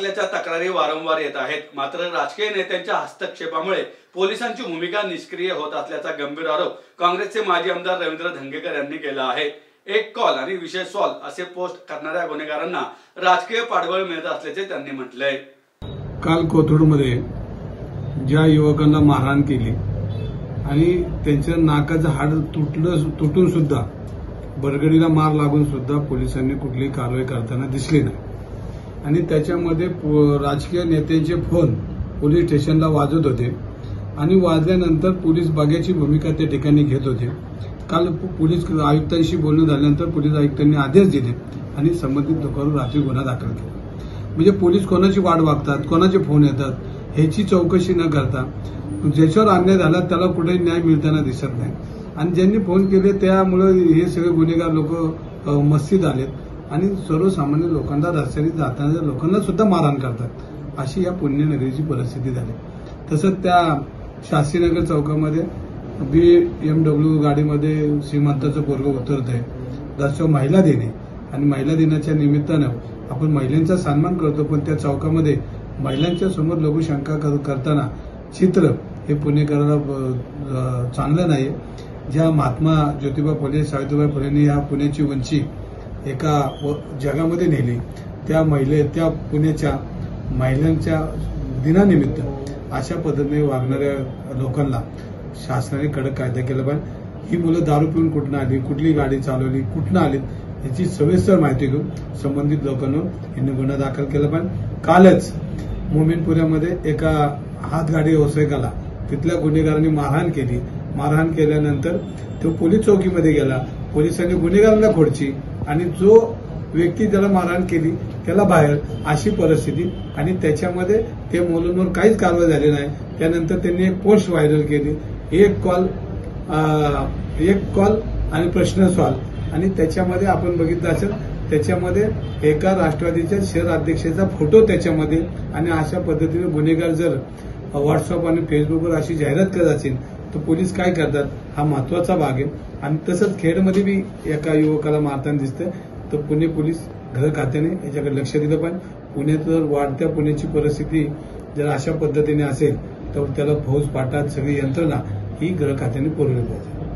असल्याच्या तक्रारी वारंवार येत आहेत। मात्र राजकीय नेत्यांच्या हस्तक्षेपामुळे पोलिसांची भूमिका निष्क्रिय होत असल्याचा गंभीर आरोप काँग्रेसचे माजी आमदार रवींद्र धंगेकर यांनी केला आहे। एक कॉल आणि विषय सॉल्व असे पोस्ट करणाऱ्या गुन्हेगारांना राजकीय पाठबळ मिळत असल्याचे त्यांनी म्हटलंय। काल कोथरूडमध्ये ज्या युवकांना मारहाण केली आणि त्यांच्या नाकाचं हाड तुटून सुद्धा बरगडीला मार लागून सुद्धा पोलिसांनी कुठलीही कारवाई करताना दिसली नाही आणि त्याच्यामध्ये राजकीय नेत्यांचे फोन पोलीस स्टेशनला वाजत होते आणि वाजल्यानंतर पोलीस बघ्याची भूमिका त्या ठिकाणी घेत होते। काल पोलीस आयुक्तांशी बोलणं झाल्यानंतर पोलीस आयुक्तांनी आदेश दिले आणि संबंधित लोकांवर रात्री गुन्हा दाखल केला। म्हणजे पोलीस कोणाची वाट बघतात, कोणाचे फोन येतात ह्याची चौकशी न करता ज्याच्यावर अन्याय झाला त्याला कुठेही न्याय मिळताना दिसत नाही आणि ज्यांनी फोन केले त्यामुळे हे सगळे गुन्हेगार लोक मस्तीत आलेत आणि सर्वसामान्य लोकांना रस्त्याने जाताना लोकांना सुद्धा मारहाण करतात अशी या पुण्यनगरीची परिस्थिती झाली। तसंच त्या शास्त्रीनगर चौकामध्ये BMW गाडीमध्ये श्रीमंताचं पोरगं उतरत आहे, रस्त्यावर महिला दिन आहे आणि महिला दिनाच्या निमित्तानं आपण महिलांचा सन्मान करतो, पण त्या चौकामध्ये महिलांच्या समोर लघुशंका करताना चित्र हे पुणेकराला चांगलं नाही। ज्या महात्मा ज्योतिबा फुले सावित्रीबाई फुलेंनी या पुण्याची उंची एका जगामध्ये नेली त्या पुण्याच्या महिलांच्या दिनानिमित्त अशा पद्धतीने वागणाऱ्या लोकांना शासनाने कडक कायदा केला पाहिजे। ही मुलं दारू पिऊन कुठनं आली, कुठली गाडी चालवली, कुठनं आली याची सविस्तर माहिती घेऊन संबंधित लोकांवर यांनी गुन्हा दाखल केला पाहिजे। कालच मोमीनपुऱ्यामध्ये एका हातगाडी व्यावसायिकाला तिथल्या गुन्हेगारांनी मारहाण केली। मारहाण केल्यानंतर तो पोलीस चौकीमध्ये गेला, पोलिसांनी गुन्हेगारांना खोडची आणि जो व्यक्ती त्याला मारहाण केली त्याला बाहेर अशी परिस्थिती आणि त्याच्यामध्ये ते मुलांवर काहीच कारवाई झाली नाही। त्यानंतर त्यांनी एक पोस्ट व्हायरल केली, एक कॉल आणि प्रश्न सॉल्व आणि त्याच्यामध्ये आपण बघितलं असेल त्याच्यामध्ये एका राष्ट्रवादीच्या शहर अध्यक्षाचा फोटो त्याच्यामध्ये आणि अशा पद्धतीने गुन्हेगार जर व्हॉट्सअप आणि फेसबुकवर अशी जाहिरात करत असेल तर पोलीस काय करतात हा महत्वाचा भाग आहे। आणि तसंच खेडमध्ये बी एका युवकाला मारताना दिसतंय तर पुणे पोलीस घर खात्याने याच्याकडे लक्ष दिलं पाहिजे। पुण्यात जर वाढत्या पुण्याची परिस्थिती जर अशा पद्धतीने असेल तर त्याला फौज पाटात सगळी यंत्रणा ही गृह खात्याने पुरवली पाहिजे।